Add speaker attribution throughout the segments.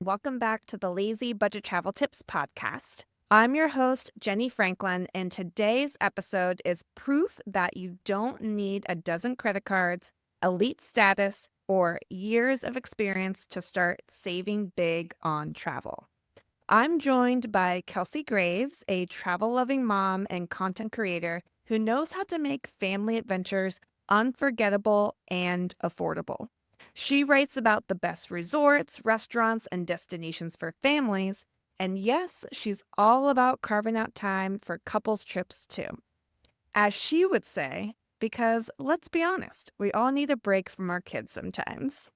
Speaker 1: Welcome back to the Lazy Budget Travel Tips podcast. I'm your host, Genni Franklin, and today's episode is proof that you don't need a dozen credit cards, elite status, or years of experience to start saving big on travel. I'm joined by Kelsey Graves, a travel-loving mom and content creator who knows how to make family adventures unforgettable and affordable. She writes about the best resorts, restaurants, and destinations for families. And yes, she's all about carving out time for couples trips too. As she would say, because let's be honest, we all need a break from our kids sometimes.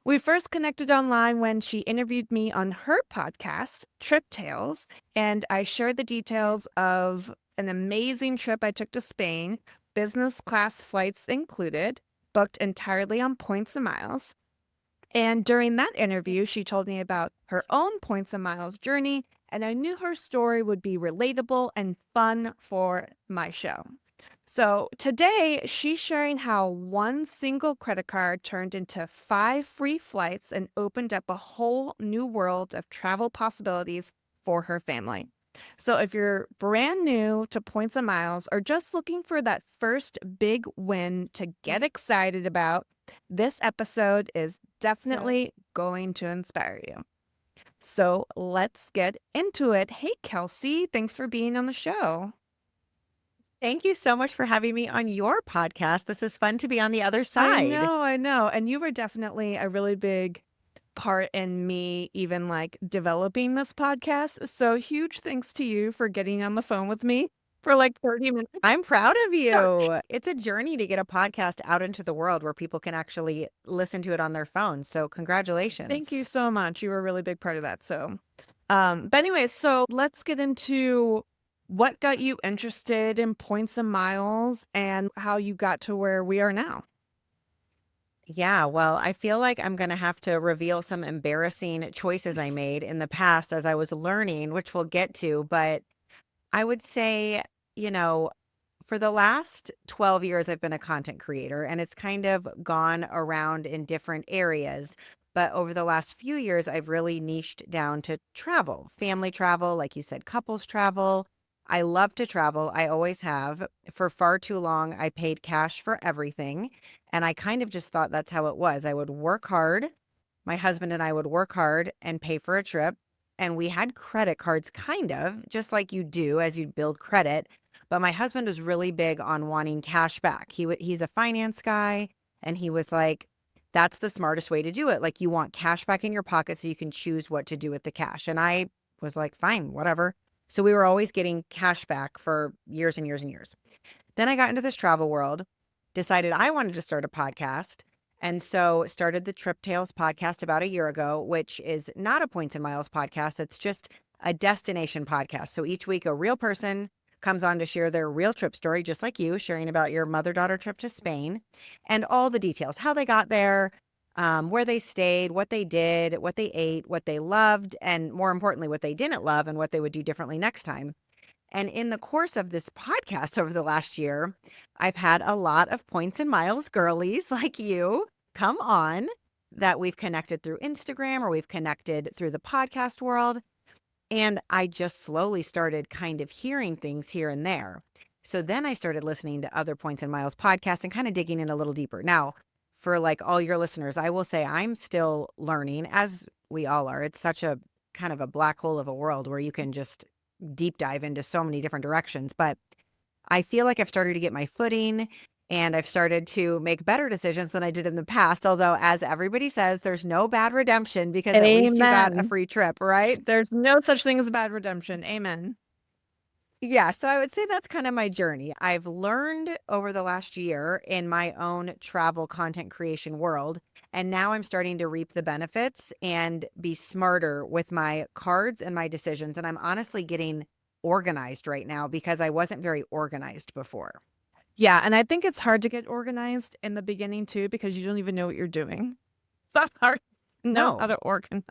Speaker 1: We first connected online when she interviewed me on her podcast, Trip Tales, and I shared the details of an amazing trip I took to Spain, business class flights included, booked entirely on points and miles. And during that interview, she told me about her own points and miles journey, and I knew her story would be relatable and fun for my show. So today, she's sharing how one single credit card turned into 5 free flights and opened up a whole new world of travel possibilities for her family. So if you're brand new to points and miles or just looking for that first big win to get excited about, this episode is definitely going to inspire you. So let's get into it. Hey, Kelsey, thanks for being on the show.
Speaker 2: Thank you so much for having me on your podcast. This is fun to be on the other side.
Speaker 1: I know. And you were definitely a really big part in me even like developing this podcast. So huge thanks to you for getting on the phone with me for like 30 minutes.
Speaker 2: I'm proud of you. It's a journey to get a podcast out into the world where people can actually listen to it on their phones. So congratulations.
Speaker 1: Thank you so much. You were a really big part of that. So, but anyway, so let's get into what got you interested in points and miles and how you got to where we are now.
Speaker 2: Yeah, well, I feel like I'm going to have to reveal some embarrassing choices I made in the past as I was learning, which we'll get to. But I would say, you know, for the last 12 years, I've been a content creator and it's kind of gone around in different areas. But over the last few years, I've really niched down to travel, family travel, like you said, couples travel. I love to travel. I always have. For far too long, I paid cash for everything. And I kind of just thought that's how it was. I would work hard. My husband and I would work hard and pay for a trip. And we had credit cards, kind of, just like you do as you build credit. But my husband was really big on wanting cash back. He's a finance guy, and he was like, that's the smartest way to do it. Like, you want cash back in your pocket so you can choose what to do with the cash. And I was like, fine, whatever. So we were always getting cash back for years and years and years. Then I got into this travel world, decided I wanted to start a podcast. And so started the Trip Tales podcast about a year ago, which is not a points and miles podcast. It's just a destination podcast. So each week, a real person comes on to share their real trip story, just like you, sharing about your mother-daughter trip to Spain and all the details, how they got there, where they stayed, what they did, what they ate, what they loved, and more importantly, what they didn't love and what they would do differently next time. And in the course of this podcast over the last year, I've had a lot of points and miles girlies like you come on that we've connected through Instagram or we've connected through the podcast world. And I just slowly started kind of hearing things here and there. So then I started listening to other points and miles podcasts and kind of digging in a little deeper. Now, for like all your listeners, I will say I'm still learning, as we all are. It's such a kind of a black hole of a world where you can just deep dive into so many different directions. But I feel like I've started to get my footing and I've started to make better decisions than I did in the past. Although, as everybody says, there's no bad redemption because at least you got a free trip, right?
Speaker 1: There's no such thing as a bad redemption. Amen.
Speaker 2: Yeah, so I would say that's kind of my journey. I've learned over the last year in my own travel content creation world, and now I'm starting to reap the benefits and be smarter with my cards and my decisions. And I'm honestly getting organized right now because I wasn't very organized before.
Speaker 1: Yeah, and I think it's hard to get organized in the beginning too because you don't even know what you're doing. It's not hard to know how to organize.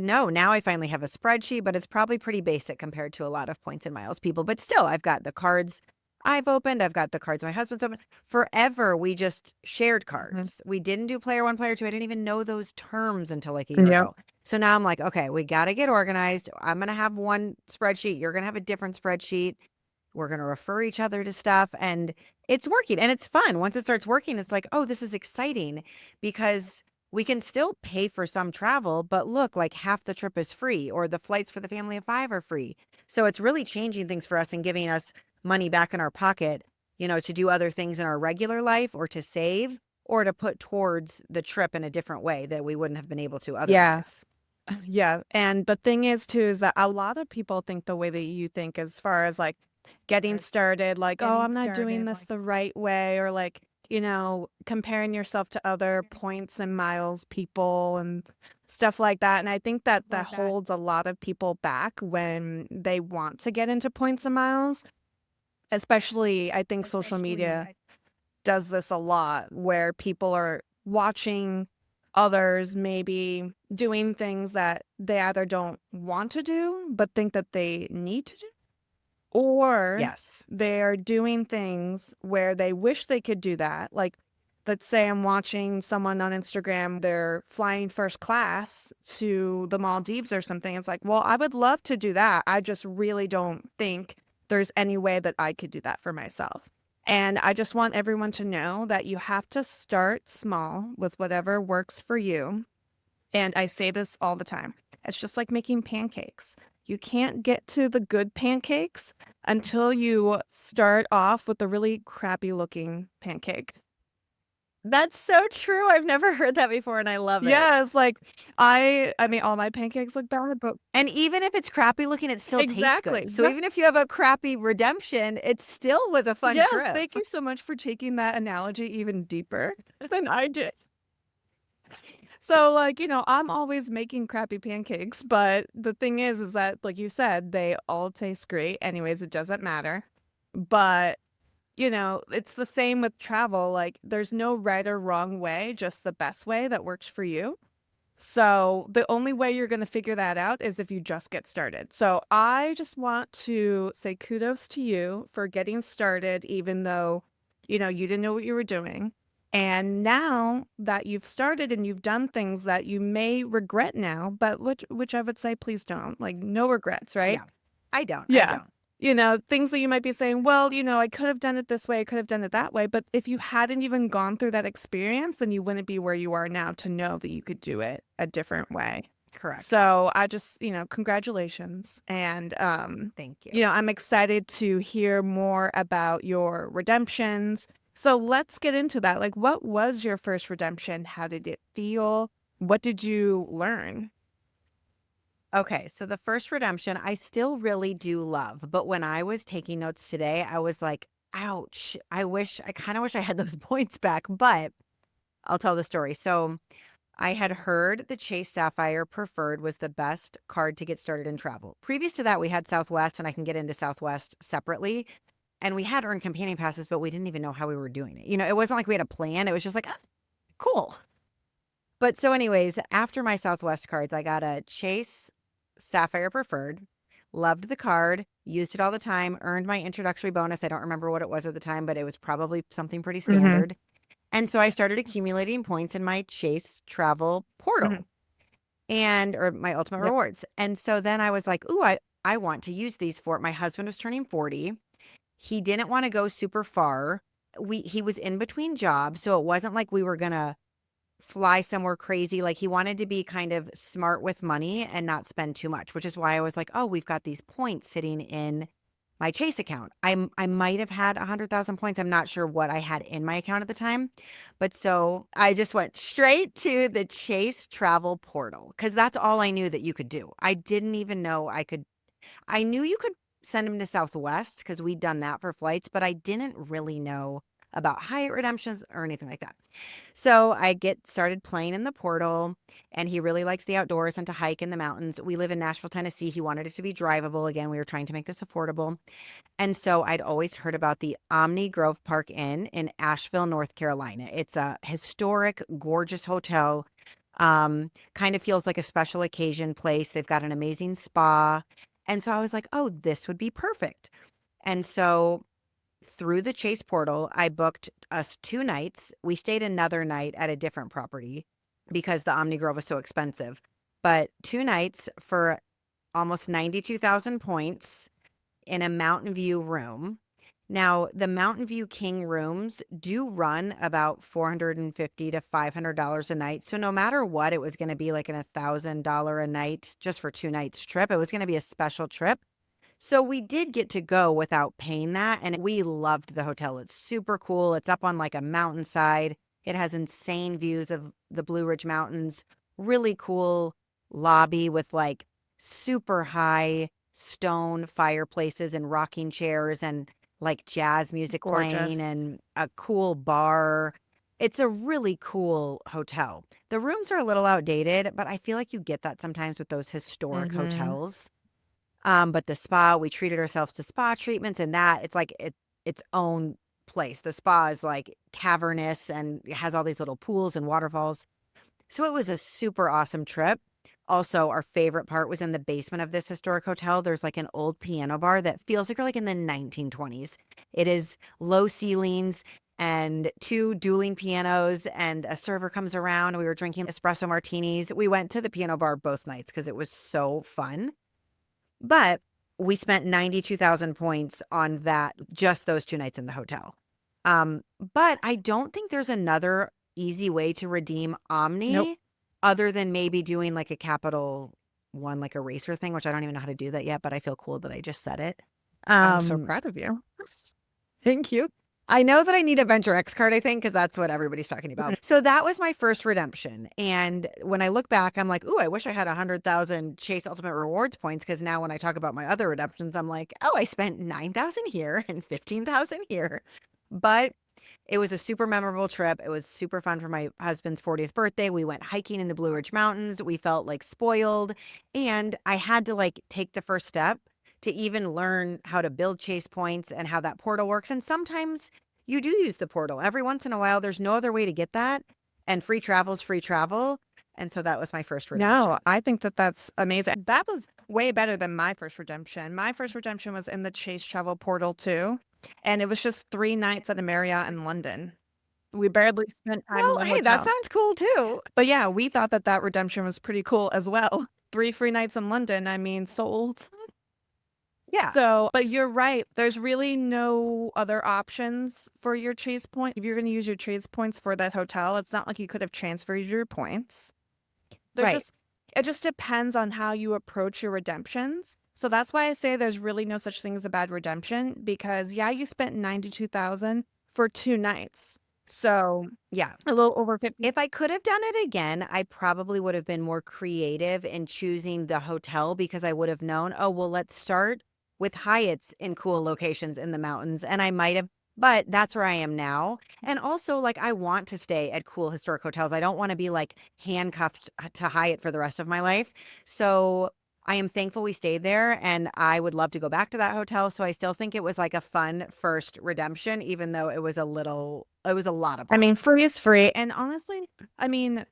Speaker 2: No, now I finally have a spreadsheet, but it's probably pretty basic compared to a lot of points and miles people. But still, I've got the cards I've opened. I've got the cards my husband's opened. Forever, we just shared
Speaker 1: Mhm.
Speaker 2: cards. We didn't do player one, player two. I didn't even know those terms until like a year
Speaker 1: Yep.
Speaker 2: ago. So now I'm like, okay, we got to get organized. I'm going to have one spreadsheet. You're going to have a different spreadsheet. We're going to refer each other to stuff. And it's working and it's fun. Once it starts working, it's like, oh, this is exciting because we can still pay for some travel, but look, like half the trip is free or the flights for the family of five are free. So it's really changing things for us and giving us money back in our pocket, to do other things in our regular life or to save or to put towards the trip in a different way that we wouldn't have been able to
Speaker 1: Yeah.
Speaker 2: otherwise.
Speaker 1: Yeah. And the thing is, too, is that a lot of people think the way that you think as far as like getting started, like, oh, I'm not doing this the right way, or like, comparing yourself to other points and miles people and stuff like that. And I think that that holds a lot of people back when they want to get into points and miles, especially I think social media does this a lot where people are watching others maybe doing things that they either don't want to do but think that they need to do, or
Speaker 2: Yes.
Speaker 1: they're doing things where they wish they could do that. Like, let's say I'm watching someone on Instagram, they're flying first class to the Maldives or something. It's like, well, I would love to do that. I just really don't think there's any way that I could do that for myself. And I just want everyone to know that you have to start small with whatever works for you. And I say this all the time. It's just like making pancakes. You can't get to the good pancakes until you start off with a really crappy looking pancake.
Speaker 2: That's so true. I've never heard that before and I love it.
Speaker 1: Yeah, it's like I mean all my pancakes look bad, but
Speaker 2: And even if it's crappy looking, it still tastes good.
Speaker 1: exactly.
Speaker 2: So
Speaker 1: Yeah.
Speaker 2: even if you have a crappy redemption, it still was a fun
Speaker 1: Yes,
Speaker 2: trip.
Speaker 1: thank you so much for taking that analogy even deeper than I did. So, like, I'm always making crappy pancakes, but the thing is that, like you said, they all taste great. Anyways, it doesn't matter. But, it's the same with travel. Like, there's no right or wrong way, just the best way that works for you. So, the only way you're going to figure that out is if you just get started. So, I just want to say kudos to you for getting started, even though, you didn't know what you were doing. And now that you've started and you've done things that you may regret now, but which I would say please don't. Like, no regrets, right?
Speaker 2: Yeah. I don't. I
Speaker 1: Yeah.
Speaker 2: don't.
Speaker 1: Things that you might be saying, well, I could have done it this way, I could have done it that way. But if you hadn't even gone through that experience, then you wouldn't be where you are now to know that you could do it a different way.
Speaker 2: Correct.
Speaker 1: So I just, congratulations. And,
Speaker 2: Thank you.
Speaker 1: I'm excited to hear more about your redemptions. So let's get into that. Like, what was your first redemption? How did it feel? What did you learn?
Speaker 2: Okay, so the first redemption I still really do love, but when I was taking notes today, I was like, ouch, I kind of wish I had those points back, but I'll tell the story. So I had heard the Chase Sapphire Preferred was the best card to get started in travel. Previous to that, we had Southwest, and I can get into Southwest separately. And we had earned companion passes, but we didn't even know how we were doing it. It wasn't like we had a plan. It was just like, ah, cool. But so, anyways, after my Southwest cards, I got a Chase Sapphire Preferred. Loved the card, used it all the time, earned my introductory bonus. I don't remember what it was at the time, but it was probably something pretty
Speaker 1: Mm-hmm.
Speaker 2: standard. And so I started accumulating points in my Chase travel
Speaker 1: Mm-hmm.
Speaker 2: portal or my ultimate
Speaker 1: Yep.
Speaker 2: rewards. And so then I was like, ooh, I want to use these for my husband was turning 40. He didn't want to go super far. He was in between jobs, so it wasn't like we were gonna fly somewhere crazy. Like he wanted to be kind of smart with money and not spend too much, which is why I was like, oh, we've got these points sitting in my Chase account. I might have had 100,000 points. I'm not sure what I had in my account at the time. But so I just went straight to the Chase travel portal because that's all I knew that you could do. I didn't even know I knew you could send them to Southwest because we'd done that for flights, but I didn't really know about Hyatt redemptions or anything like that. So I get started playing in the portal, and he really likes the outdoors and to hike in the mountains. We live in Nashville, Tennessee. He wanted it to be drivable. Again, we were trying to make this affordable. And so I'd always heard about the Omni Grove Park Inn in Asheville, North Carolina. It's a historic, gorgeous hotel. Kind of feels like a special occasion place. They've got an amazing spa. And so I was like, oh, this would be perfect. And so through the Chase portal, I booked us 2 nights. We stayed another night at a different property because the Omni Grove was so expensive. But 2 nights for almost 92,000 points in a Mountain View room. Now, the Mountain View King rooms do run about $450 to $500 a night. So no matter what, it was going to be like an $1,000 a night just for 2 nights trip. It was going to be a special trip. So we did get to go without paying that, and we loved the hotel. It's super cool. It's up on like a mountainside. It has insane views of the Blue Ridge Mountains. Really cool lobby with like super high stone fireplaces and rocking chairs and like jazz music
Speaker 1: Gorgeous.
Speaker 2: playing and a cool bar. It's a really cool hotel. The rooms are a little outdated, but I feel like you get that sometimes with those historic hotels. But the spa, we treated ourselves to spa treatments and that it's like its own place. The spa is like cavernous and it has all these little pools and waterfalls. So it was a super awesome trip. Also, our favorite part was in the basement of this historic hotel. There's like an old piano bar that feels like you're like in the 1920s. It is low ceilings and 2 dueling pianos, and a server comes around. We were drinking espresso martinis. We went to the piano bar both nights because it was so fun. But we spent 92,000 points on that, just those 2 nights in the hotel. But I don't think there's another easy way to redeem Omni.
Speaker 1: Nope.
Speaker 2: Other than maybe doing like a Capital One, like a racer thing, which I don't even know how to do that yet, but I feel cool that I just said it.
Speaker 1: I'm so proud of you.
Speaker 2: Thank you. I know that I need a Venture X card, I think, because that's what everybody's talking about. So that was my first redemption. And when I look back, I'm like, ooh, I wish I had 100,000 Chase Ultimate Rewards points, because now when I talk about my other redemptions, I'm like, oh, I spent 9,000 here and 15,000 here. But it was a super memorable trip. It was super fun for my husband's 40th birthday. We went hiking in the Blue Ridge Mountains. We felt like spoiled. And I had to like take the first step to even learn how to build Chase points and how that portal works. And sometimes you do use the portal. Every once in a while, there's no other way to get that. And free travel is free travel. And so that was my first redemption.
Speaker 1: No, I think that that's amazing. That was way better than my first redemption. My first redemption was in the Chase Travel Portal too. And it was just 3 nights at a Marriott in London. We barely spent time in
Speaker 2: Well,
Speaker 1: the
Speaker 2: hey, that
Speaker 1: hotel.
Speaker 2: sounds cool too.
Speaker 1: But yeah, we thought that that redemption was pretty cool as well. 3 free nights in London, I mean, sold.
Speaker 2: Yeah.
Speaker 1: So, but you're right. There's really no other options for your Chase point. If you're going to use your Chase points for that hotel, it's not like you could have transferred your points.
Speaker 2: Right.
Speaker 1: It just depends on how you approach your redemptions. So that's why I say there's really no such thing as a bad redemption, because yeah, you spent 92,000 for 2 nights. So
Speaker 2: Yeah.
Speaker 1: a little over 50.
Speaker 2: If I could have done it again, I probably would have been more creative in choosing the hotel, because I would have known, oh, well, let's start with Hyatts in cool locations in the mountains. And I might have, but that's where I am now. And also, like, I want to stay at cool historic hotels. I don't want to be like handcuffed to Hyatt for the rest of my life. So I am thankful we stayed there, and I would love to go back to that hotel. So I still think it was like a fun first redemption, even though it was a lot of
Speaker 1: I mean,
Speaker 2: points.
Speaker 1: free is free. And honestly, I mean,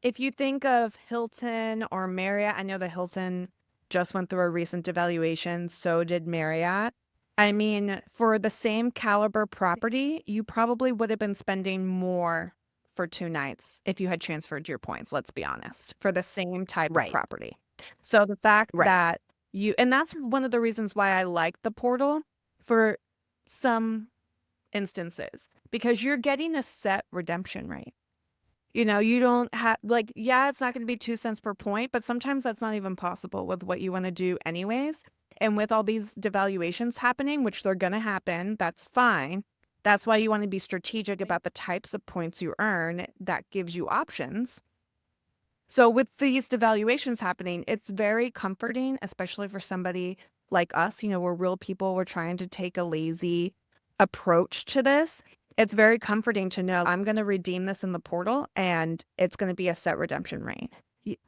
Speaker 1: if you think of Hilton or Marriott, I know that Hilton just went through a recent devaluation, so did Marriott. I mean, for the same caliber property, you probably would have been spending more for 2 nights if you had transferred your points, let's be honest, for the same type of
Speaker 2: Right.
Speaker 1: property. So the fact
Speaker 2: Right.
Speaker 1: that and that's one of the reasons why I like the portal for some instances, because you're getting a set redemption rate. You know, you don't have like, yeah, it's not going to be 2 cents per point, but sometimes that's not even possible with what you want to do anyways. And with all these devaluations happening, which they're going to happen, that's fine. That's why you want to be strategic about the types of points you earn. That gives you options. So with these devaluations happening, it's very comforting, especially for somebody like us. You know, we're real people. We're trying to take a lazy approach to this. It's very comforting to know I'm going to redeem this in the portal and it's going to be a set redemption rate.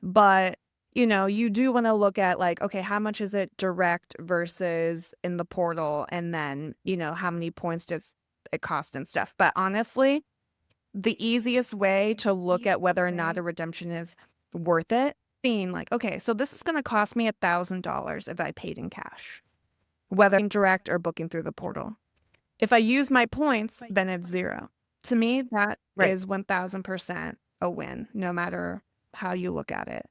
Speaker 1: But, you know, you do want to look at like, okay, how much is it direct versus in the portal? And then, you know, how many points does it cost and stuff. But honestly, the easiest way to look at whether or not a redemption is worth it, being like, okay, so this is going to cost me $1,000 if I paid in cash, whether direct or booking through the portal. If I use my points, then it's 0. To me, that
Speaker 2: Right.
Speaker 1: is 1000% a win, no matter how you look at it.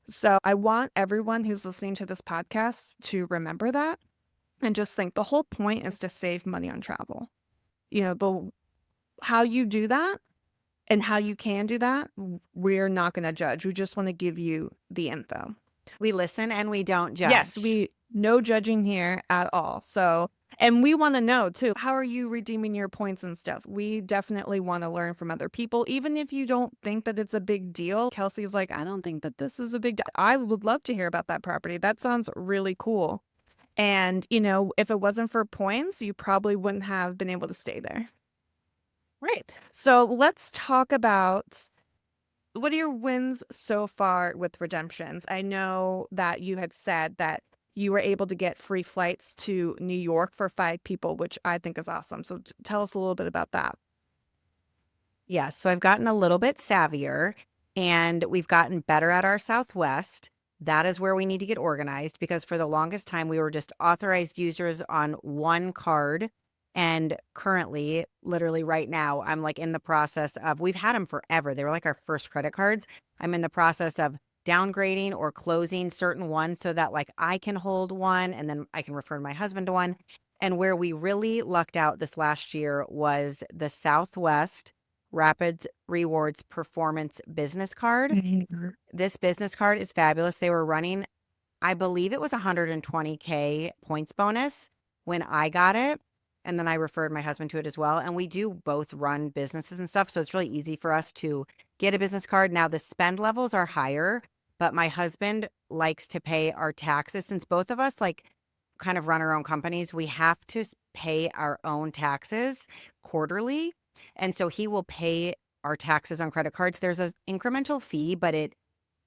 Speaker 1: So I want everyone who's listening to this podcast to remember that and just think the whole point is to save money on travel. How you do that and how you can do that, we're not going to judge. We just want to give you the info.
Speaker 2: We listen and we don't judge.
Speaker 1: Yes, no judging here at all. So, and we want to know too, how are you redeeming your points and stuff? We definitely want to learn from other people, even if you don't think that it's a big deal. Kelsey's like, I don't think that this is a big deal. I would love to hear about that property. That sounds really cool. And, if it wasn't for points, you probably wouldn't have been able to stay there.
Speaker 2: Right.
Speaker 1: So let's talk about what are your wins so far with redemptions? I know that you had said that you were able to get free flights to New York for 5 people, which I think is awesome. So tell us a little bit about that.
Speaker 2: Yes. So I've gotten a little bit savvier and we've gotten better at our Southwest. That is where we need to get organized because for the longest time, we were just authorized users on one card. And currently, literally right now, I'm like in the process of, we've had them forever. They were like our first credit cards. I'm in the process of downgrading or closing certain ones so that like I can hold one and then I can refer my husband to one. And where we really lucked out this last year was the Southwest Rapids Rewards Performance Business Card. This business card is fabulous. They were running, I believe it was 120K points bonus when I got it. And then I referred my husband to it as well. And we do both run businesses and stuff. So it's really easy for us to get a business card. Now the spend levels are higher, but my husband likes to pay our taxes. Since both of us like kind of run our own companies, we have to pay our own taxes quarterly. And so he will pay our taxes on credit cards. There's an incremental fee, but it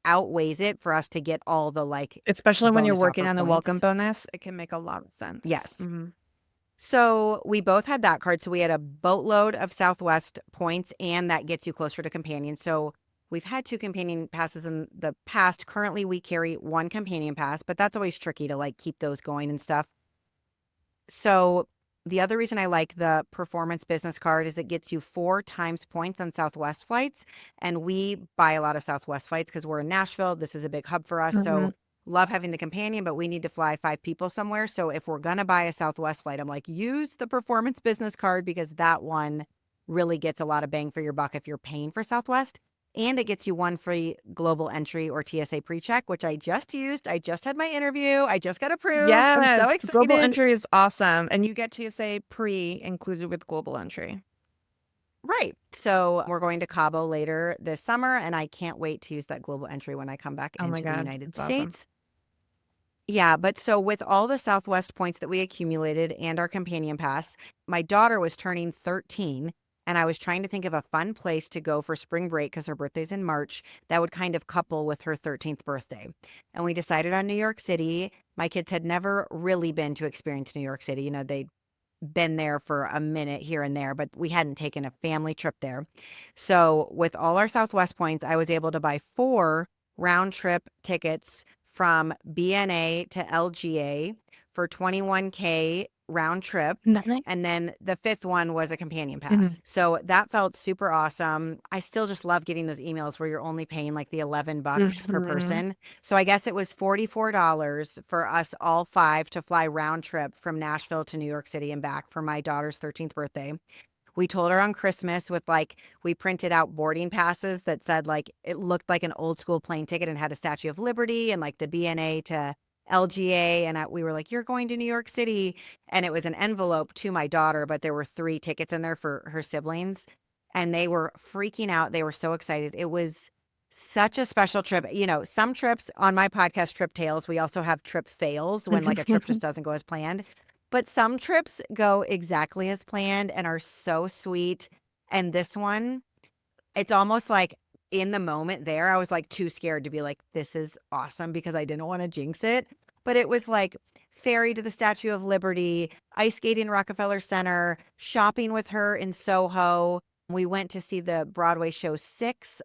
Speaker 2: outweighs it for us to get all the like,
Speaker 1: especially when you're
Speaker 2: bonus
Speaker 1: working
Speaker 2: offer
Speaker 1: on a
Speaker 2: points.
Speaker 1: welcome bonus, it can make a lot of sense.
Speaker 2: Yes.
Speaker 1: Mm-hmm.
Speaker 2: So we both had that card. So we had a boatload of Southwest points, and that gets you closer to companion. So we've had 2 companion passes in the past. Currently, we carry 1 companion pass, but that's always tricky to like keep those going and stuff. So the other reason I like the performance business card is it gets you 4 times points on Southwest flights. And we buy a lot of Southwest flights because we're in Nashville. This is a big hub for us.
Speaker 1: Mm-hmm.
Speaker 2: So love having the companion, but we need to fly 5 people somewhere. So if we're going to buy a Southwest flight, I'm like, use the performance business card because that one really gets a lot of bang for your buck if you're paying for Southwest. And it gets you 1 free global entry or TSA pre-check, which I just used. I just had my interview. I just got approved.
Speaker 1: Yes,
Speaker 2: I'm so excited.
Speaker 1: global entry is awesome. And you get TSA pre included with global entry.
Speaker 2: Right. So we're going to Cabo later this summer, and I can't wait to use that global entry when I come back
Speaker 1: Oh
Speaker 2: into
Speaker 1: my
Speaker 2: the
Speaker 1: God,
Speaker 2: United
Speaker 1: that's
Speaker 2: States.
Speaker 1: awesome.
Speaker 2: Yeah, but so with all the Southwest points that we accumulated and our companion pass, my daughter was turning 13, and I was trying to think of a fun place to go for spring break because her birthday's in March that would kind of couple with her 13th birthday. And we decided on New York City. My kids had never really been to experience New York City. They'd been there for a minute here and there, but we hadn't taken a family trip there. So with all our Southwest points, I was able to buy 4 round trip tickets from BNA to LGA for 21K round trip.
Speaker 1: Nice.
Speaker 2: And then the 5th one was a companion pass.
Speaker 1: Mm-hmm.
Speaker 2: So that felt super awesome. I still just love getting those emails where you're only paying like the $11 per
Speaker 1: Mm-hmm.
Speaker 2: person. So I guess it was $44 for us all 5 to fly round trip from Nashville to New York City and back for my daughter's 13th birthday. We told her on Christmas with like, we printed out boarding passes that said like, it looked like an old school plane ticket and had a Statue of Liberty and like the BNA to LGA. And we were like, you're going to New York City. And it was an envelope to my daughter, but there were 3 tickets in there for her siblings. And they were freaking out. They were so excited. It was such a special trip. Some trips on my podcast, Trip Tales, we also have trip fails when like a trip just doesn't go as planned. But some trips go exactly as planned and are so sweet. And this one, it's almost like in the moment there, I was like too scared to be like, this is awesome because I didn't want to jinx it. But it was like ferry to the Statue of Liberty, ice skating Rockefeller Center, shopping with her in Soho. We went to see the Broadway show 6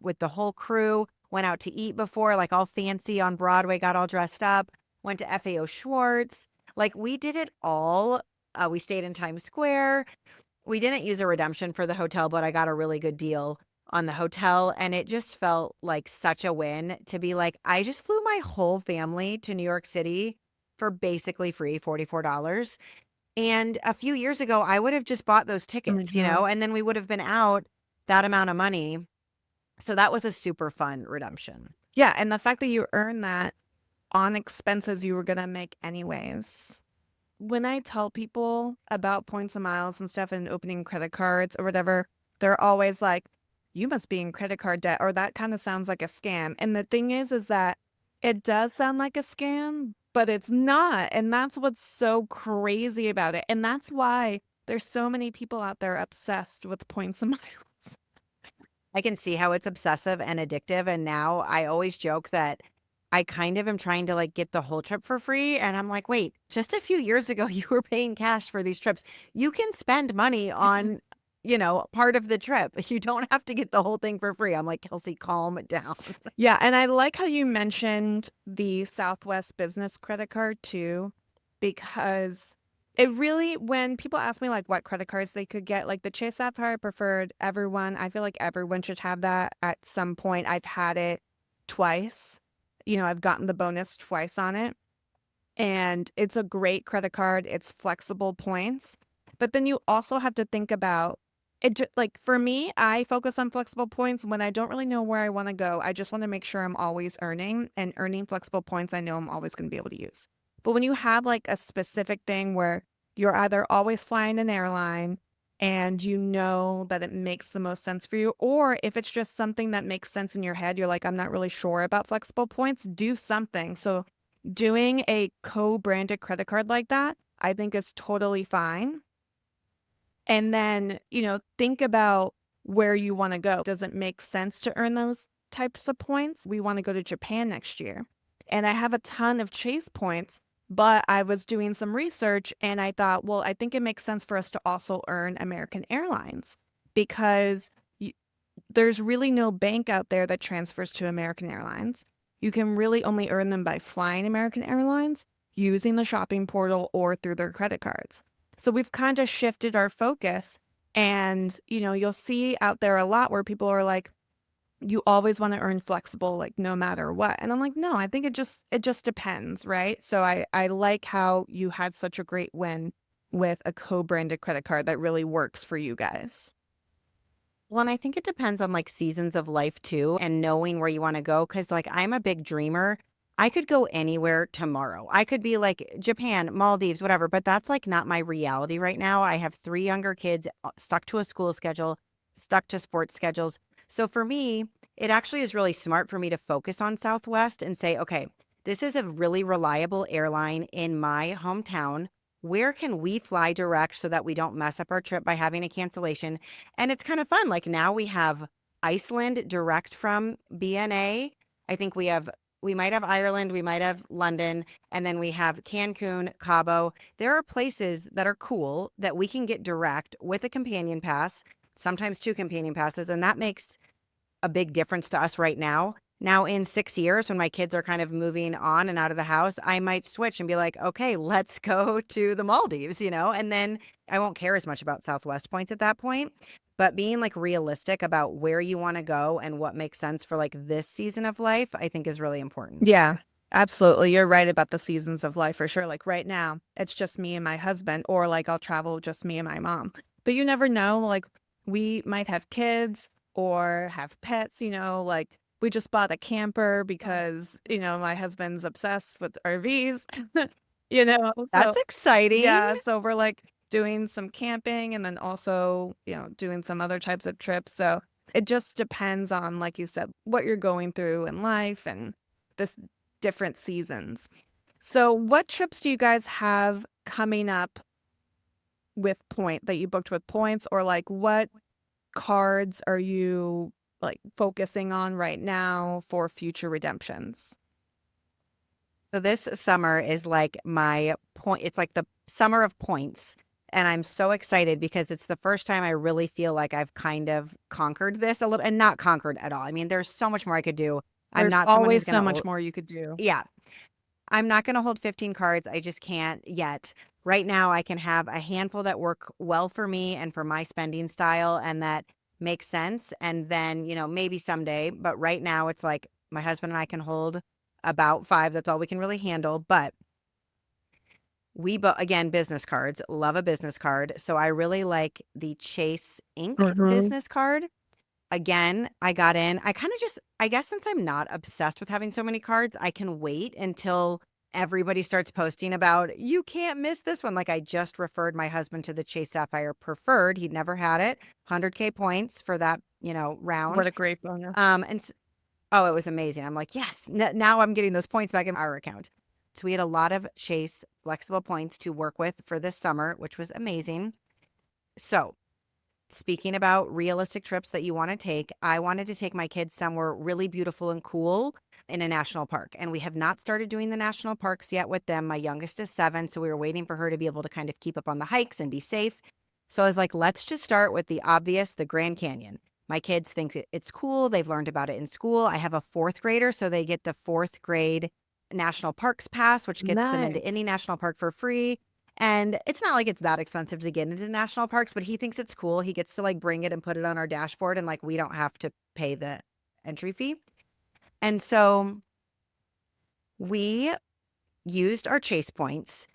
Speaker 2: with the whole crew, went out to eat before, like all fancy on Broadway, got all dressed up, went to FAO Schwartz. Like we did it all We stayed in Times Square. We didn't use a redemption for the hotel, but I got a really good deal on the hotel. And it just felt like such a win to be like, I just flew my whole family to New York City for basically free, $44. And a few years ago, I would have just bought those tickets,
Speaker 1: Mhm.
Speaker 2: and then we would have been out that amount of money. So that was a super fun redemption.
Speaker 1: Yeah, and the fact that you earn that on expenses you were gonna make anyways. When I tell people about points and miles and stuff and opening credit cards or whatever, they're always like, you must be in credit card debt, or that kind of sounds like a scam. And the thing is that it does sound like a scam, but it's not. And that's what's so crazy about it. And that's why there's so many people out there obsessed with points and miles.
Speaker 2: I can see how it's obsessive and addictive. And now I always joke that I kind of am trying to like get the whole trip for free. And I'm like, wait, just a few years ago, you were paying cash for these trips. You can spend money on, part of the trip. You don't have to get the whole thing for free. I'm like, Kelsey, calm down.
Speaker 1: Yeah, and I like how you mentioned the Southwest business credit card too, because it really, when people ask me like what credit cards they could get, like the Chase Sapphire Preferred, I feel like everyone should have that at some point. I've had it twice. I've gotten the bonus twice on it, and it's a great credit card. It's flexible points, but then you also have to think about it. Like for me, I focus on flexible points when I don't really know where I want to go. I just want to make sure I'm always earning, and earning flexible points I know I'm always going to be able to use. But when you have like a specific thing where you're either always flying an airline and you know that it makes the most sense for you, or if it's just something that makes sense in your head, you're like, I'm not really sure about flexible points, do something. So doing a co-branded credit card like that, I think is totally fine. And then, think about where you want to go. Does it make sense to earn those types of points? We want to go to Japan next year. And I have a ton of Chase points, but I was doing some research and I thought, well, I think it makes sense for us to also earn American Airlines because there's really no bank out there that transfers to American Airlines. You can really only earn them by flying American Airlines, using the shopping portal, or through their credit cards. So we've kind of shifted our focus, and you'll see out there a lot where people are like, you always want to earn flexible, like no matter what. And I'm like, no, I think it just depends, right? So I like how you had such a great win with a co-branded credit card that really works for you guys.
Speaker 2: Well, and I think it depends on like seasons of life too and knowing where you want to go. Cause like I'm a big dreamer. I could go anywhere tomorrow. I could be like Japan, Maldives, whatever, but that's like not my reality right now. I have three younger kids stuck to a school schedule, stuck to sports schedules. So for me, it actually is really smart for me to focus on Southwest and say, okay, this is a really reliable airline in my hometown. Where can we fly direct so that we don't mess up our trip by having a cancellation? And it's kind of fun. Like now we have Iceland direct from BNA. I think we might have Ireland, we might have London, and then we have Cancun, Cabo. There are places that are cool that we can get direct with a companion pass, sometimes two companion passes, and that makes a big difference to us right now. Now, in 6 years, when my kids are kind of moving on and out of the house, I might switch and be like, okay, let's go to the Maldives, and then I won't care as much about Southwest points at that point. But being like realistic about where you want to go and what makes sense for like this season of life, I think is really important.
Speaker 1: Yeah, absolutely. You're right about the seasons of life for sure. Like right now, it's just me and my husband, or like I'll travel just me and my mom. But you never know, like we might have kids or have pets, like we just bought a camper because, my husband's obsessed with RVs, you know.
Speaker 2: That's
Speaker 1: So
Speaker 2: exciting.
Speaker 1: yeah, so we're like doing some camping and then also, doing some other types of trips. So it just depends on, like you said, what you're going through in life and this different seasons. So what trips do you guys have coming up with point that you booked with points, or like what cards are you like focusing on right now for future redemptions?
Speaker 2: So this summer is like my point. It's like the summer of points. And I'm so excited because it's the first time I really feel like I've kind of conquered this a little and not conquered at all. I mean, there's so much more I could do. I'm
Speaker 1: There's
Speaker 2: not someone who's
Speaker 1: always
Speaker 2: going
Speaker 1: so
Speaker 2: to,
Speaker 1: much more you could do.
Speaker 2: yeah. I'm not going to hold 15 cards. I just can't yet. Right now, I can have a handful that work well for me and for my spending style and that makes sense. And then, maybe someday. But right now, it's like my husband and I can hold about 5. That's all we can really handle. But again, business cards, love a business card. So I really like the Chase Ink
Speaker 1: Mm-hmm.
Speaker 2: business card. Again, I got in. I kind of just, I guess since I'm not obsessed with having so many cards, I can wait until everybody starts posting about, you can't miss this one. Like I just referred my husband to the Chase Sapphire Preferred. He'd never had it. 100K points for that,
Speaker 1: What
Speaker 2: round.
Speaker 1: a great bonus.
Speaker 2: And oh, it was amazing. I'm like, yes, now I'm getting those points back in our account. So we had a lot of Chase flexible points to work with for this summer, which was amazing. So speaking about realistic trips that you want to take, I wanted to take my kids somewhere really beautiful and cool in a national park. And we have not started doing the national parks yet with them. My youngest is 7, so we were waiting for her to be able to kind of keep up on the hikes and be safe. So I was like, let's just start with the obvious, the Grand Canyon. My kids think it's cool. They've learned about it in school. I have a 4th grader, so they get the 4th grade National Parks Pass, which gets them into
Speaker 1: Nice.
Speaker 2: any national park for free. And it's not like it's that expensive to get into national parks, but he thinks it's cool. He gets to like bring it and put it on our dashboard and like we don't have to pay the entry fee. And so we used our Chase points.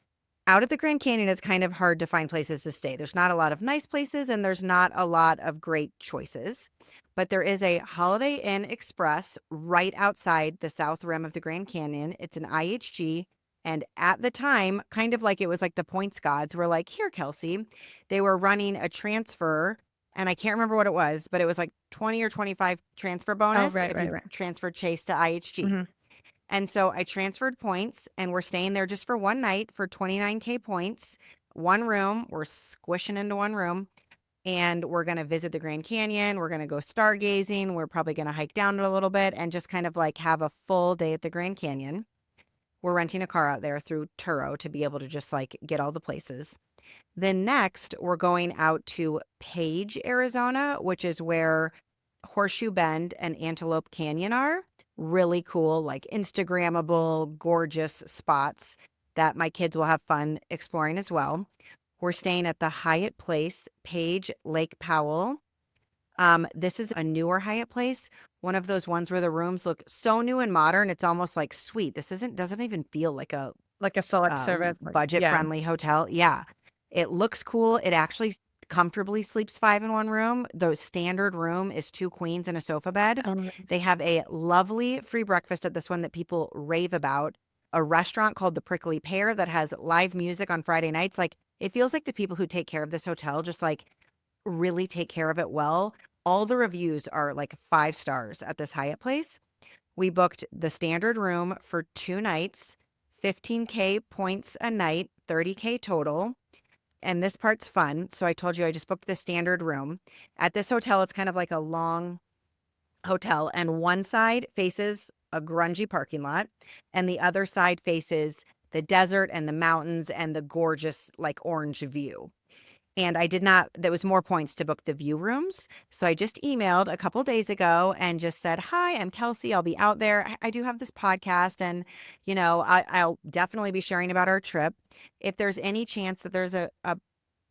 Speaker 2: Out at the Grand Canyon, it's kind of hard to find places to stay. There's not a lot of nice places and there's not a lot of great choices. But there is a Holiday Inn Express right outside the south rim of the Grand Canyon. It's an IHG. And at the time, kind of like it was like the points gods were like, here, Kelsey, they were running a transfer. And I can't remember what it was, but it was like 20 or 25 transfer
Speaker 1: Oh,
Speaker 2: bonus
Speaker 1: right,
Speaker 2: if you
Speaker 1: right, right.
Speaker 2: transferred Chase to IHG.
Speaker 1: Hmm.
Speaker 2: And so I transferred points and we're staying there just for one night for 29K points. One room. We're squishing into one room and we're going to visit the Grand Canyon. We're going to go stargazing. We're probably going to hike down it a little bit and just kind of like have a full day at the Grand Canyon. We're renting a car out there through Turo to be able to just like get all the places. Then next, we're going out to Page, Arizona, which is where Horseshoe Bend and Antelope Canyon are. Really cool, like Instagrammable, gorgeous spots that my kids will have fun exploring as well. We're staying at the Hyatt Place, Page, Lake Powell. This is a newer Hyatt Place, one of those ones where the rooms look so new and modern. It's almost like sweet. This doesn't even feel like a
Speaker 1: Like a select service. Like, yeah.
Speaker 2: budget-friendly hotel. Yeah. It looks cool. It actually comfortably sleeps 5 in one room. The standard room is 2 queens and a sofa bed. They have a lovely free breakfast at this one that people rave about, a restaurant called The Prickly Pear that has live music on Friday nights. Like, it feels like the people who take care of this hotel just, like, really take care of it well. All the reviews are, like, 5 stars at this Hyatt Place. We booked the standard room for 2 nights, 15K points a night, 30K total. And this part's fun. So I told you I just booked the standard room. At this hotel, it's kind of like a long hotel, and one side faces a grungy parking lot, and the other side faces the desert and the mountains and the gorgeous, like, orange view. And there was more points to book the view rooms. So I just emailed a couple days ago and just said, hi, I'm Kelsey. I'll be out there. I do have this podcast and, I'll definitely be sharing about our trip. If there's any chance that there's a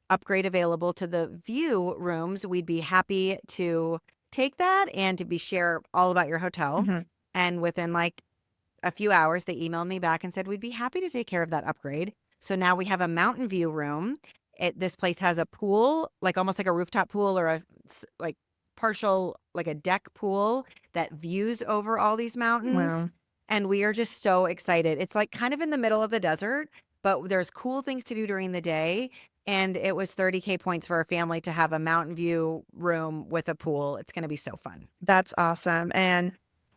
Speaker 2: upgrade available to the view rooms, we'd be happy to take that and to be share all about your hotel.
Speaker 1: Hmm.
Speaker 2: And within like a few hours, they emailed me back and said, we'd be happy to take care of that upgrade. So now we have a mountain view room. This place has a pool, like almost like a rooftop pool or like partial, like a deck pool that views over all these mountains.
Speaker 1: Wow.
Speaker 2: And we are just so excited. It's like kind of in the middle of the desert, but there's cool things to do during the day. And it was 30K points for our family to have a mountain view room with a pool. It's going to be so fun.
Speaker 1: That's awesome. And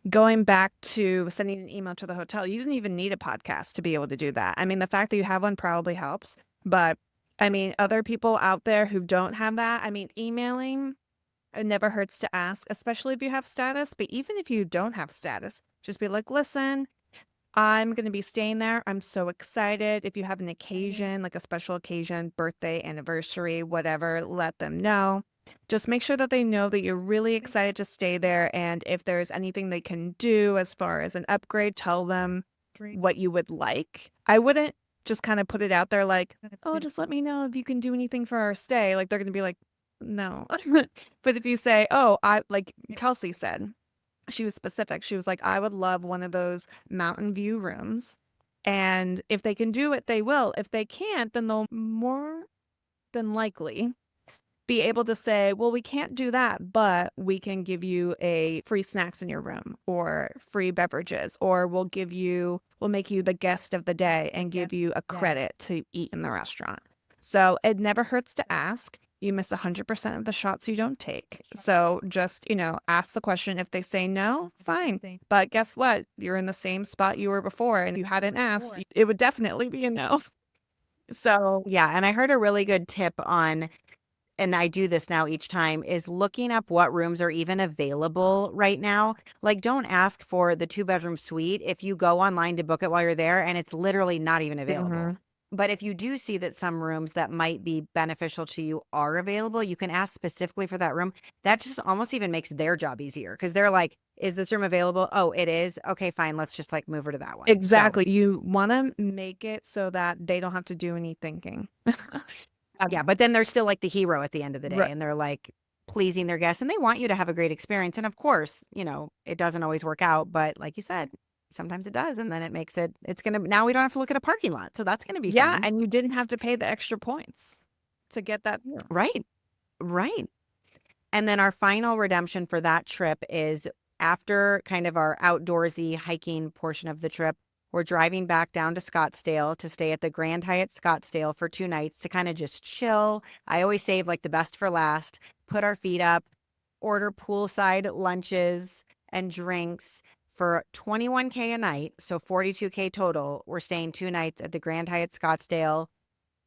Speaker 1: going back to sending an email to the hotel, you didn't even need a podcast to be able to do that. I mean, the fact that you have one probably helps, but I mean, other people out there who don't have that, I mean, emailing, it never hurts to ask, especially if you have status. But even if you don't have status, just be like, listen, I'm going to be staying there. I'm so excited. If you have an occasion, like a special occasion, birthday, anniversary, whatever, let them know. Just make sure that they know that you're really excited to stay there. And if there's anything they can do as far as an upgrade, tell them. what you would like. I wouldn't just kind of put it out there like, oh, just let me know if you can do anything for our stay. Like they're going to be like, no. But if you say, oh, like Kelsey said, she was specific. She was like, I would love one of those mountain view rooms. And if they can do it, they will. If they can't, then they'll more than likely be able to say, well, we can't do that, but we can give you a free snacks in your room or free beverages, or we'll make you the guest of the day and give you a credit to eat in the restaurant. So it never hurts to ask. You miss 100% of the shots you don't take. So just, ask the question. If they say no, fine. But guess what? You're in the same spot you were before. And if you hadn't asked, it would definitely be a no. So
Speaker 2: Yeah. And I heard a really good tip on, and I do this now each time, is looking up what rooms are even available right now. Like, don't ask for the 2-bedroom suite if you go online to book it while you're there and it's literally not even available.
Speaker 1: mhm.
Speaker 2: But if you do see that some rooms that might be beneficial to you are available, you can ask specifically for that room. That just almost even makes their job easier because they're like, is this room available? Oh, it is. Okay, fine. Let's just like move her to that one. So,
Speaker 1: Exactly. You want to make it so that they don't have to do any thinking.
Speaker 2: yeah, but then they're still like the hero at the end of the day
Speaker 1: Right.
Speaker 2: and they're like pleasing their guests and they want you to have a great experience. And of course, it doesn't always work out, but like you said, sometimes it does. And then now we don't have to look at a parking lot. So that's going to be
Speaker 1: Yeah,
Speaker 2: fun.
Speaker 1: and you didn't have to pay the extra points to get that view.
Speaker 2: Right. Right. And then our final redemption for that trip is after kind of our outdoorsy hiking portion of the trip, we're driving back down to Scottsdale to stay at the Grand Hyatt Scottsdale for 2 nights to kind of just chill. I always save like the best for last, put our feet up, order poolside lunches and drinks for 21K a night. So 42K total. We're staying 2 nights at the Grand Hyatt Scottsdale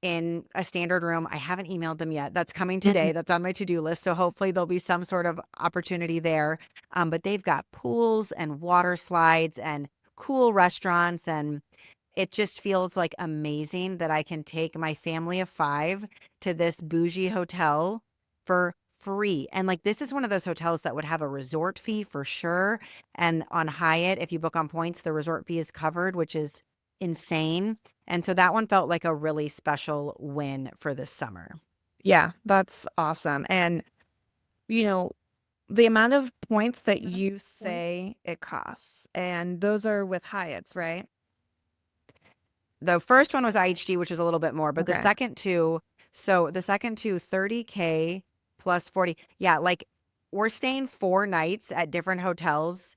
Speaker 2: in a standard room. I haven't emailed them yet. That's coming today. That's on my to-do list. So hopefully there'll be some sort of opportunity there. But they've got pools and water slides and cool restaurants. And it just feels like amazing that I can take my family of 5 to this bougie hotel for free. And like, this is one of those hotels that would have a resort fee for sure. And on Hyatt, if you book on points, the resort fee is covered, which is insane. And so that one felt like a really special win for this summer.
Speaker 1: Yeah, that's awesome. And, the amount of points that you say it costs, and those are with Hyatts, right?
Speaker 2: The first one was IHG, which is a little bit more, but the
Speaker 1: Okay.
Speaker 2: second two, 30K plus 40. Yeah, like we're staying 4 nights at different hotels,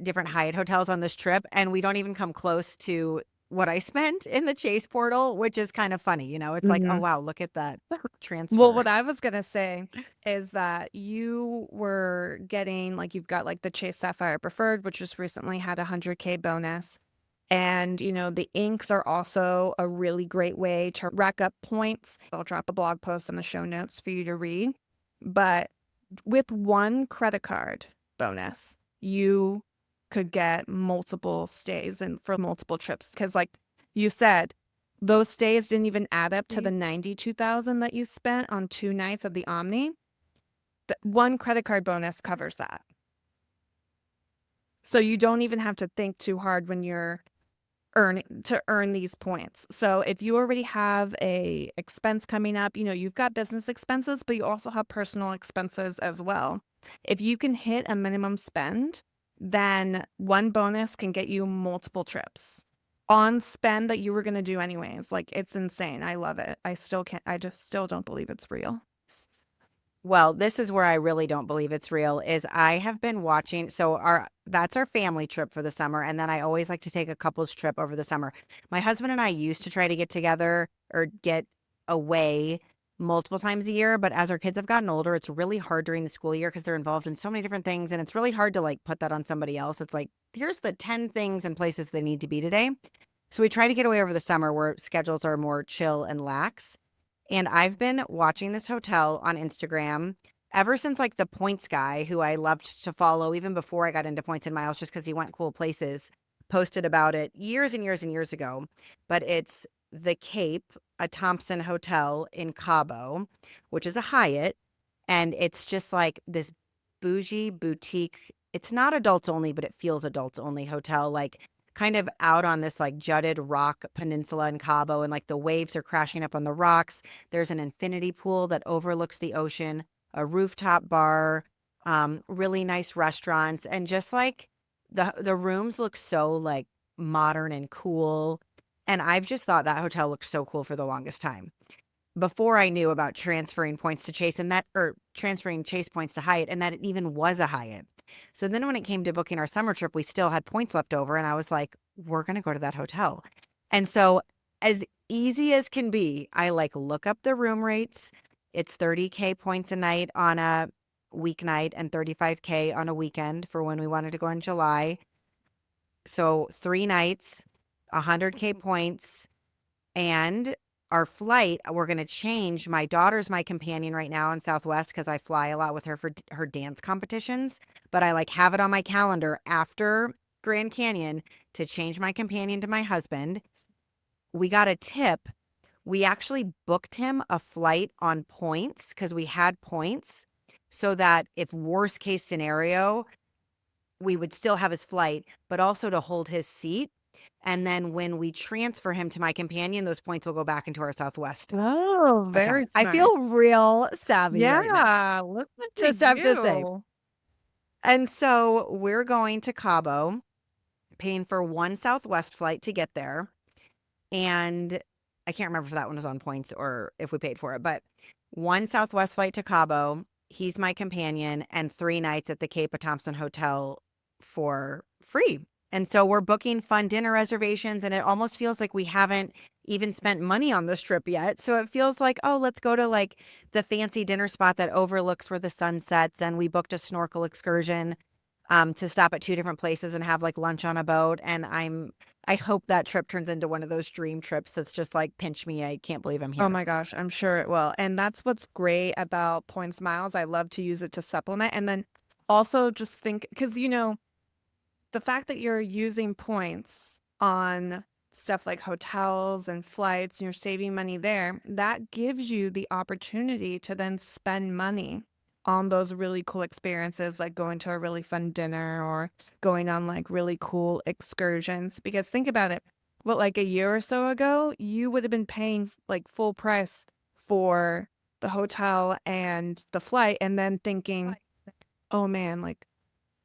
Speaker 2: different Hyatt hotels on this trip, and we don't even come close to what I spent in the Chase portal, which is kind of funny. It's like, oh,
Speaker 1: Mhm.
Speaker 2: wow, look at that
Speaker 1: Well,
Speaker 2: transfer.
Speaker 1: what I was gonna say is that you were getting, like, you've got like the Chase Sapphire Preferred, which just recently had a 100K bonus. And, the inks are also a really great way to rack up points. I'll drop a blog post in the show notes for you to read. But with one credit card bonus, you could get multiple stays and for multiple trips. Because, like you said, those stays didn't even add up to the 92,000 that you spent on 2 nights of the Omni. The one credit card bonus covers that. So you don't even have to think too hard when you're earn these points. So if you already have a expense coming up, you've got business expenses, but you also have personal expenses as well. If you can hit a minimum spend, then one bonus can get you multiple trips on spend that you were going to do anyways. Like, it's insane. I love it. I just still don't believe it's real.
Speaker 2: Well, this is where I really don't believe it's real is I have been watching. So that's our family trip for the summer. And then I always like to take a couples trip over the summer. My husband and I used to try to get together or get away multiple times a year. But as our kids have gotten older, it's really hard during the school year because they're involved in so many different things. And it's really hard to like put that on somebody else. It's like, here's the 10 things and places they need to be today. So we try to get away over the summer where schedules are more chill and lax. And I've been watching this hotel on Instagram ever since like the points guy, who I loved to follow even before I got into points and miles, just because he went cool places, posted about it years and years and years ago. But it's the Cape, a Thompson hotel in Cabo, which is a Hyatt. And it's just like this bougie boutique. It's not adults only, but it feels adults only hotel. Like kind of out on this like jutted rock peninsula in Cabo, and like the waves are crashing up on the rocks. There's an infinity pool that overlooks the ocean, a rooftop bar, really nice restaurants, and just like the rooms look so like modern and cool. And I've just thought that hotel looked so cool for the longest time before I knew about transferring points to Chase and that, or transferring Chase points to Hyatt, and that it even was a Hyatt. So then when it came to booking our summer trip, we still had points left over. And I was like, we're going to go to that hotel. And so, as easy as can be, I like look up the room rates. It's 30K points a night on a weeknight and 35K on a weekend for when we wanted to go in July. So 3 nights, 100K points. And our flight, we're going to change. My daughter's my companion right now on Southwest because I fly a lot with her for her dance competitions. But I like have it on my calendar after Grand Canyon to change my companion to my husband. We got a tip. We actually booked him a flight on points because we had points so that if worst case scenario, we would still have his flight, but also to hold his seat. And then when we transfer him to my companion, those points will go back into our Southwest
Speaker 1: Oh,
Speaker 2: account.
Speaker 1: very
Speaker 2: I
Speaker 1: smart.
Speaker 2: feel real savvy right now.
Speaker 1: Yeah, look at
Speaker 2: Just have to say.
Speaker 1: you.
Speaker 2: And so we're going to Cabo, paying for one Southwest flight to get there. And I can't remember if that one was on points or if we paid for it, but one Southwest flight to Cabo. He's my companion, and 3 nights at the Cape of Thompson Hotel for free. And so we're booking fun dinner reservations, and it almost feels like we haven't even spent money on this trip yet. So it feels like, oh, let's go to like the fancy dinner spot that overlooks where the sun sets. And we booked a snorkel excursion to stop at 2 different places and have like lunch on a boat. And I hope that trip turns into one of those dream trips that's just like, pinch me, I can't believe I'm
Speaker 1: Oh
Speaker 2: here.
Speaker 1: my gosh, I'm sure it will. And that's what's great about points miles. I love to use it to supplement. And then also just think, because, the fact that you're using points on stuff like hotels and flights and you're saving money there, that gives you the opportunity to then spend money on those really cool experiences, like going to a really fun dinner or going on like really cool excursions. Because think about it, what, like a year or so ago, you would have been paying like full price for the hotel and the flight and then thinking, oh man, like,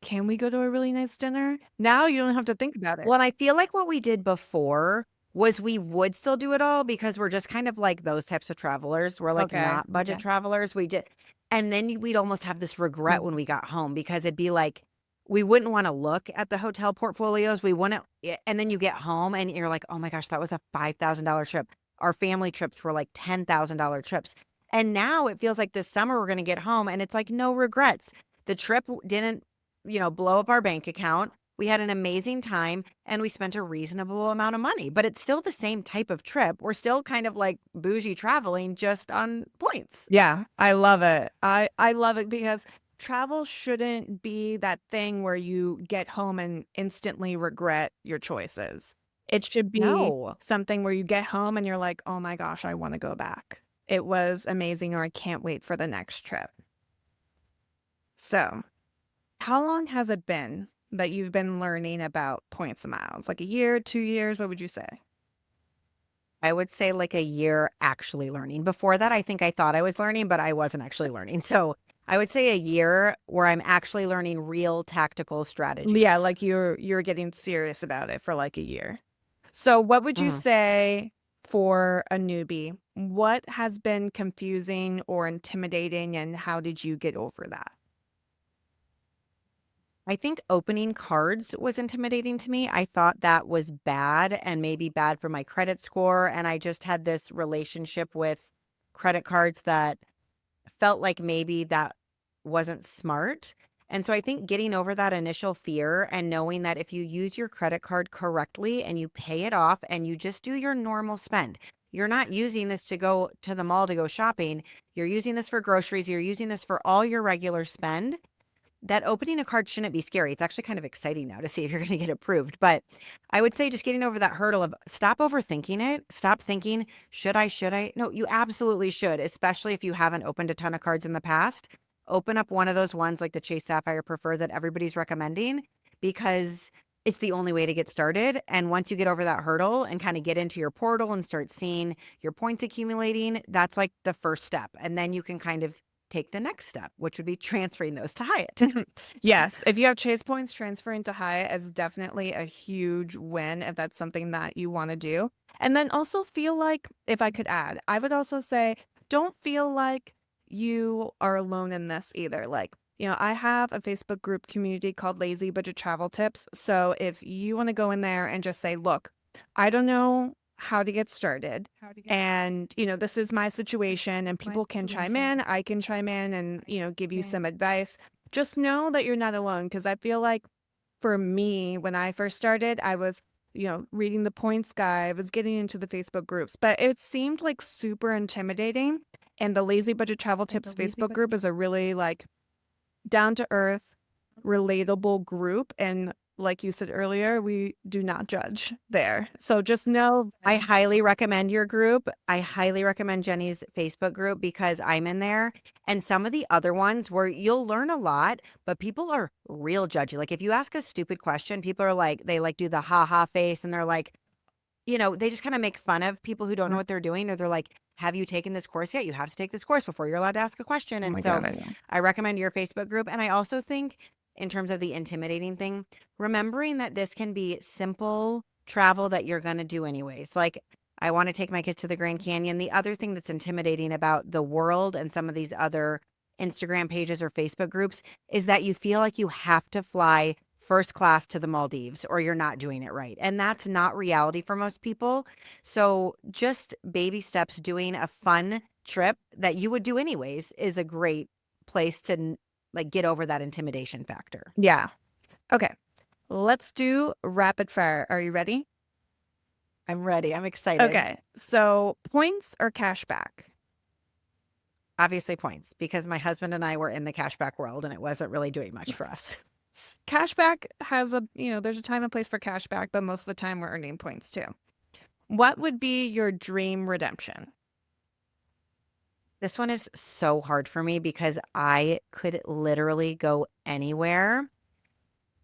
Speaker 1: can we go to a really nice dinner? Now you don't have to think about it.
Speaker 2: Well, and I feel like what we did before was we would still do it all because we're just kind of like those types of travelers. We're like
Speaker 1: Okay,
Speaker 2: not budget
Speaker 1: okay.
Speaker 2: travelers. We did, and then we'd almost have this regret when we got home because it'd be like we wouldn't want to look at the hotel portfolios. We wouldn't, and then you get home and you're like, oh my gosh, that was a $5,000 trip. Our family trips were like $10,000 trips, and now it feels like this summer we're going to get home and it's like no regrets. The trip didn't, blow up our bank account. We had an amazing time and we spent a reasonable amount of money, but it's still the same type of trip. We're still kind of like bougie traveling just on points.
Speaker 1: Yeah, I love it. I love it because travel shouldn't be that thing where you get home and instantly regret your choices. It should be
Speaker 2: No.
Speaker 1: something where you get home and you're like, oh my gosh, I want to go back. It was amazing, or I can't wait for the next trip. So, how long has it been that you've been learning about points and miles? Like a year, 2 years? What would you say?
Speaker 2: I would say like a year actually learning. Before that, I think I thought I was learning, but I wasn't actually learning. So I would say a year where I'm actually learning real tactical strategies.
Speaker 1: Yeah, like you're getting serious about it for like a year. So what would you
Speaker 2: Mhm.
Speaker 1: say for a newbie? What has been confusing or intimidating, and how did you get over that?
Speaker 2: I think opening cards was intimidating to me. I thought that was bad and maybe bad for my credit score. And I just had this relationship with credit cards that felt like maybe that wasn't smart. And so I think getting over that initial fear and knowing that if you use your credit card correctly and you pay it off and you just do your normal spend, you're not using this to go to the mall to go shopping. You're using this for groceries. You're using this for all your regular spend. That opening a card shouldn't be scary. It's actually kind of exciting now to see if you're going to get approved. But I would say just getting over that hurdle of stop overthinking it. Stop thinking, should I, should I? No, you absolutely should, especially if you haven't opened a ton of cards in the past. Open up one of those ones like the Chase Sapphire Preferred that everybody's recommending, because it's the only way to get started. And once you get over that hurdle and kind of get into your portal and start seeing your points accumulating, that's like the first step. And then you can kind of take the next step, which would be transferring those to Hyatt.
Speaker 1: Yes, if you have Chase points, transferring to Hyatt is definitely a huge win if that's something that you want to do. And then also feel like, if I could add, I would also say don't feel like you are alone in this either. Like, I have a Facebook group community called Lazy Budget Travel Tips. So if you want to go in there and just say, look, I don't know how to get started. And, this is my situation, and people can chime in, I can chime in and, give you some advice. Just know that you're not alone, because I feel like for me, when I first started, I was, reading the points guide, I was getting into the Facebook groups, but it seemed like super intimidating. And the Lazy Budget Travel Tips Facebook group is a really like down to earth, relatable group. And like you said earlier, we do not judge there. So just know.
Speaker 2: I highly recommend your group. I highly recommend Genni's Facebook group because I'm in there. And some of the other ones where you'll learn a lot, but people are real judgy. Like if you ask a stupid question, people are like, they like do the ha ha face and they're like, they just kind of make fun of people who don't know what they're doing, or they're like, have you taken this course yet? You have to take this course before you're allowed to ask a question.
Speaker 1: Oh
Speaker 2: And
Speaker 1: my
Speaker 2: so
Speaker 1: God, I know.
Speaker 2: I recommend your Facebook group. And I also think, in terms of the intimidating thing, remembering that this can be simple travel that you're going to do anyways. Like, I want to take my kids to the Grand Canyon. The other thing that's intimidating about the world and some of these other Instagram pages or Facebook groups is that you feel like you have to fly first class to the Maldives or you're not doing it right. And that's not reality for most people. So just baby steps, doing a fun trip that you would do anyways is a great place to like get over that intimidation factor.
Speaker 1: Yeah. Okay. Let's do rapid fire. Are you ready?
Speaker 2: I'm ready. I'm excited.
Speaker 1: Okay. So points or cash back?
Speaker 2: Obviously points, because my husband and I were in the cashback world and it wasn't really doing much for us.
Speaker 1: Cashback has there's a time and place for cashback, but most of the time we're earning points too. What would be your dream redemption?
Speaker 2: This one is so hard for me because I could literally go anywhere.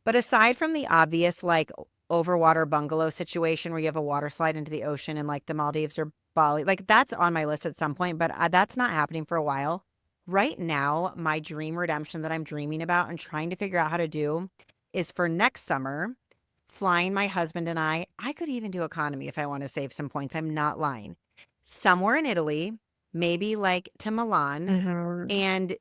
Speaker 2: But aside from the obvious, like overwater bungalow situation where you have a water slide into the ocean in like the Maldives or Bali, like that's on my list at some point, but that's not happening for a while. Right now, my dream redemption that I'm dreaming about and trying to figure out how to do is for next summer, flying my husband and I could even do economy if I want to save some points. I'm not lying. Somewhere in Italy, maybe like to Milan, and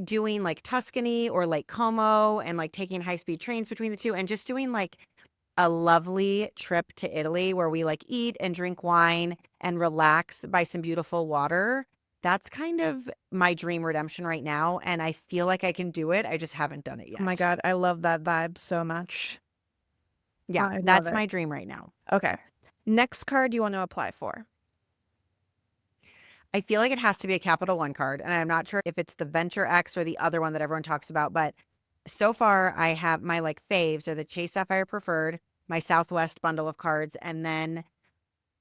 Speaker 2: doing like Tuscany or like Como and like taking high-speed trains between the two and just doing like a lovely trip to Italy where we like eat and drink wine and relax by some beautiful water. That's kind of my dream redemption right now. And I feel like I can do it. I just haven't done it yet.
Speaker 1: Oh my God, I love that vibe so much.
Speaker 2: Yeah,
Speaker 1: I love
Speaker 2: that's
Speaker 1: it.
Speaker 2: my dream right now.
Speaker 1: Okay. Next card you want to apply for?
Speaker 2: I feel like it has to be a Capital One card. And I'm not sure if it's the Venture X or the other one that everyone talks about. But so far, I have my like faves are the Chase Sapphire Preferred, my Southwest bundle of cards, and then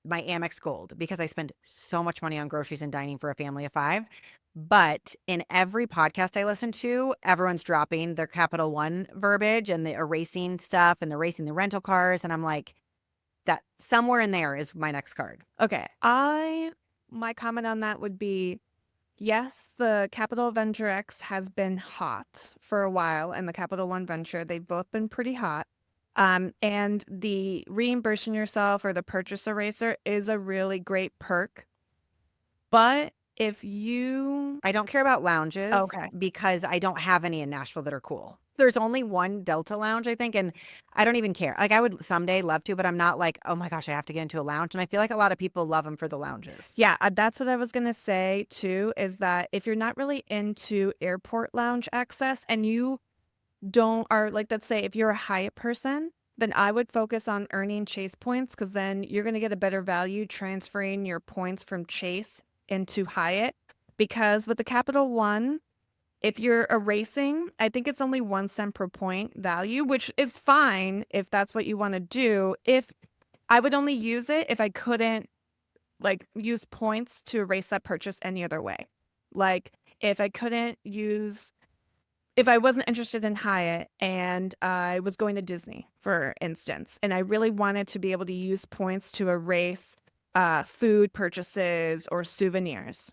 Speaker 2: my Amex Gold, because I spend so much money on groceries and dining for a family of 5. But in every podcast I listen to, everyone's dropping their Capital One verbiage and the erasing stuff and the erasing the rental cars. And I'm like, that somewhere in there is my next card.
Speaker 1: Okay. My comment on that would be, yes, the Capital Venture X has been hot for a while, and the Capital One Venture, they've both been pretty hot. And the reimbursing yourself or the purchase eraser is a really great perk. But if you...
Speaker 2: I don't care about lounges
Speaker 1: Okay.
Speaker 2: because I don't have any in Nashville that are cool. There's only one Delta lounge, I think, and I don't even care. Like I would someday love to, but I'm not like, oh my gosh, I have to get into a lounge. And I feel like a lot of people love them for the lounges.
Speaker 1: Yeah, that's what I was going to say too, is that if you're not really into airport lounge access and you are like, let's say if you're a Hyatt person, then I would focus on earning Chase points, because then you're going to get a better value transferring your points from Chase into Hyatt. Because with the Capital One, if you're erasing, I think it's only 1 cent per point value, which is fine if that's what you want to do. If I would only use it if I couldn't like use points to erase that purchase any other way. Like if I couldn't use if I wasn't interested in Hyatt and I was going to Disney, for instance, and I really wanted to be able to use points to erase food purchases or souvenirs,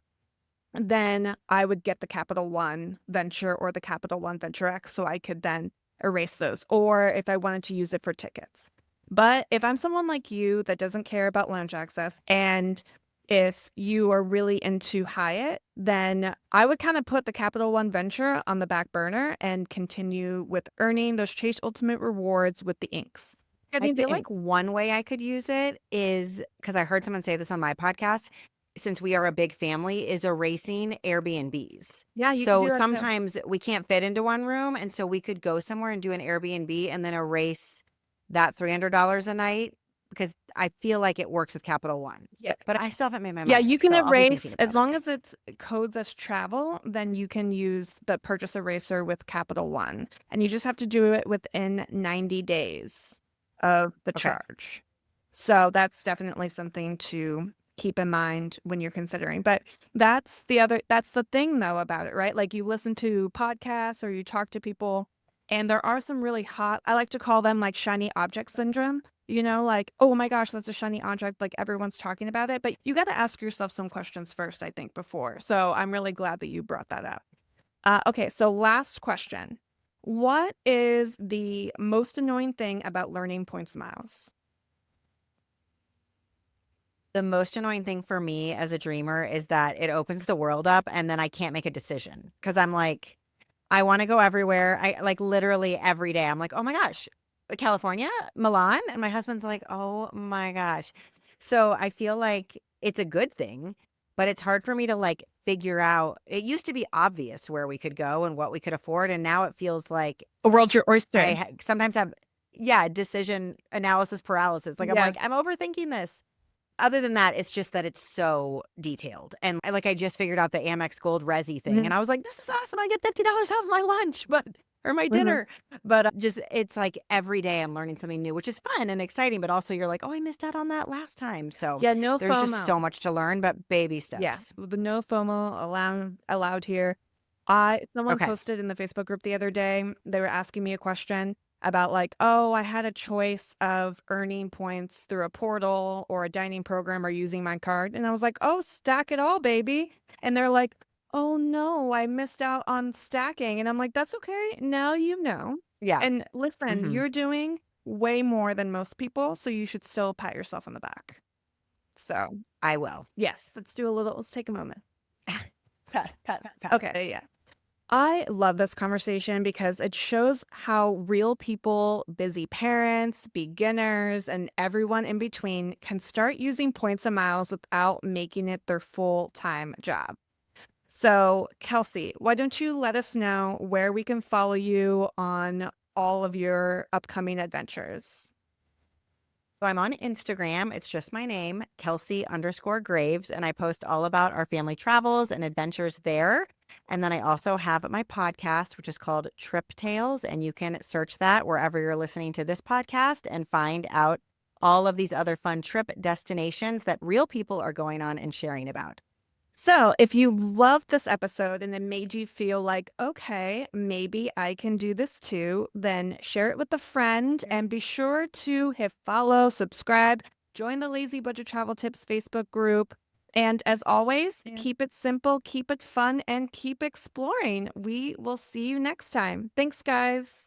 Speaker 1: then I would get the Capital One Venture or the Capital One Venture X so I could then erase those, or if I wanted to use it for tickets. But if I'm someone like you that doesn't care about lounge access, and if you are really into Hyatt, then I would kind of put the Capital One Venture on the back burner and continue with earning those Chase Ultimate rewards with the inks.
Speaker 2: I
Speaker 1: Getting the
Speaker 2: feel like
Speaker 1: inks.
Speaker 2: one way I could use it is because I heard someone say this on my podcast, since we are a big family, is erasing Airbnbs.
Speaker 1: Yeah, you can
Speaker 2: So
Speaker 1: do that too.
Speaker 2: sometimes we can't fit into one room, and so we could go somewhere and do an Airbnb and then erase that $300 a night because I feel like it works with Capital One.
Speaker 1: Yeah.
Speaker 2: But I still haven't made my
Speaker 1: Yeah,
Speaker 2: mind
Speaker 1: you
Speaker 2: up,
Speaker 1: can
Speaker 2: so I'll be thinking
Speaker 1: erase
Speaker 2: about
Speaker 1: as
Speaker 2: it.
Speaker 1: long as it's codes as travel, then you can use the purchase eraser with Capital One. And you just have to do it within 90 days of the
Speaker 2: Okay.
Speaker 1: charge. So that's definitely something to keep in mind when you're considering. But that's the thing though about it, right? Like you listen to podcasts or you talk to people, and there are some really hot, I like to call them like shiny object syndrome. Like, oh my gosh, that's a shiny object. Like everyone's talking about it. But you got to ask yourself some questions first, I think, before. So I'm really glad that you brought that up. Okay, so last question. What is the most annoying thing about learning points miles?
Speaker 2: The most annoying thing for me as a dreamer is that it opens the world up and then I can't make a decision because I'm like, I want to go everywhere. I like literally every day. I'm like, oh my gosh, California, Milan. And my husband's like, oh my gosh. So I feel like it's a good thing, but it's hard for me to like figure out. It used to be obvious where we could go and what we could afford. And now it feels like
Speaker 1: The world's your oyster.
Speaker 2: sometimes have, yeah, decision analysis paralysis. Like I'm like,
Speaker 1: Yes.
Speaker 2: I'm overthinking this. Other than that, it's just that it's so detailed. And I just figured out the Amex Gold Resi thing.
Speaker 1: Hmm.
Speaker 2: And I was like, this is awesome. I get $50 off my lunch, or my
Speaker 1: Hmm.
Speaker 2: dinner. But just, it's like every day I'm learning something new, which is fun and exciting. But also you're like, oh, I missed out on that last time. So
Speaker 1: Yeah, no
Speaker 2: there's just
Speaker 1: FOMO.
Speaker 2: so much to learn, but baby
Speaker 1: Yeah,
Speaker 2: steps.
Speaker 1: the no FOMO allowed here. Someone
Speaker 2: Okay.
Speaker 1: posted in the Facebook group the other day, they were asking me a question about like, oh, I had a choice of earning points through a portal or a dining program or using my card. And I was like, oh, stack it all, baby. And they're like, oh no, I missed out on stacking. And I'm like, that's okay. Now you know.
Speaker 2: Yeah.
Speaker 1: And listen,
Speaker 2: Hmm.
Speaker 1: you're doing way more than most people, so you should still pat yourself on the back. So,
Speaker 2: I will.
Speaker 1: yes, let's take a moment.
Speaker 2: Pat, pat, pat, pat.
Speaker 1: Okay, yeah. I love this conversation because it shows how real people, busy parents, beginners, and everyone in between can start using points and miles without making it their full-time job. So, Kelsey, why don't you let us know where we can follow you on all of your upcoming adventures?
Speaker 2: So I'm on Instagram. It's just my name, Kelsey_Graves, and I post all about our family travels and adventures there. And then I also have my podcast, which is called Trip Tales, and you can search that wherever you're listening to this podcast and find out all of these other fun trip destinations that real people are going on and sharing about.
Speaker 1: So, if you loved this episode and it made you feel like, okay, maybe I can do this too, then share it with a friend and be sure to hit follow, subscribe, join the Lazy Budget Travel Tips Facebook group. And as always, keep it simple, keep it fun, and keep exploring. We will see you next time. Thanks, guys.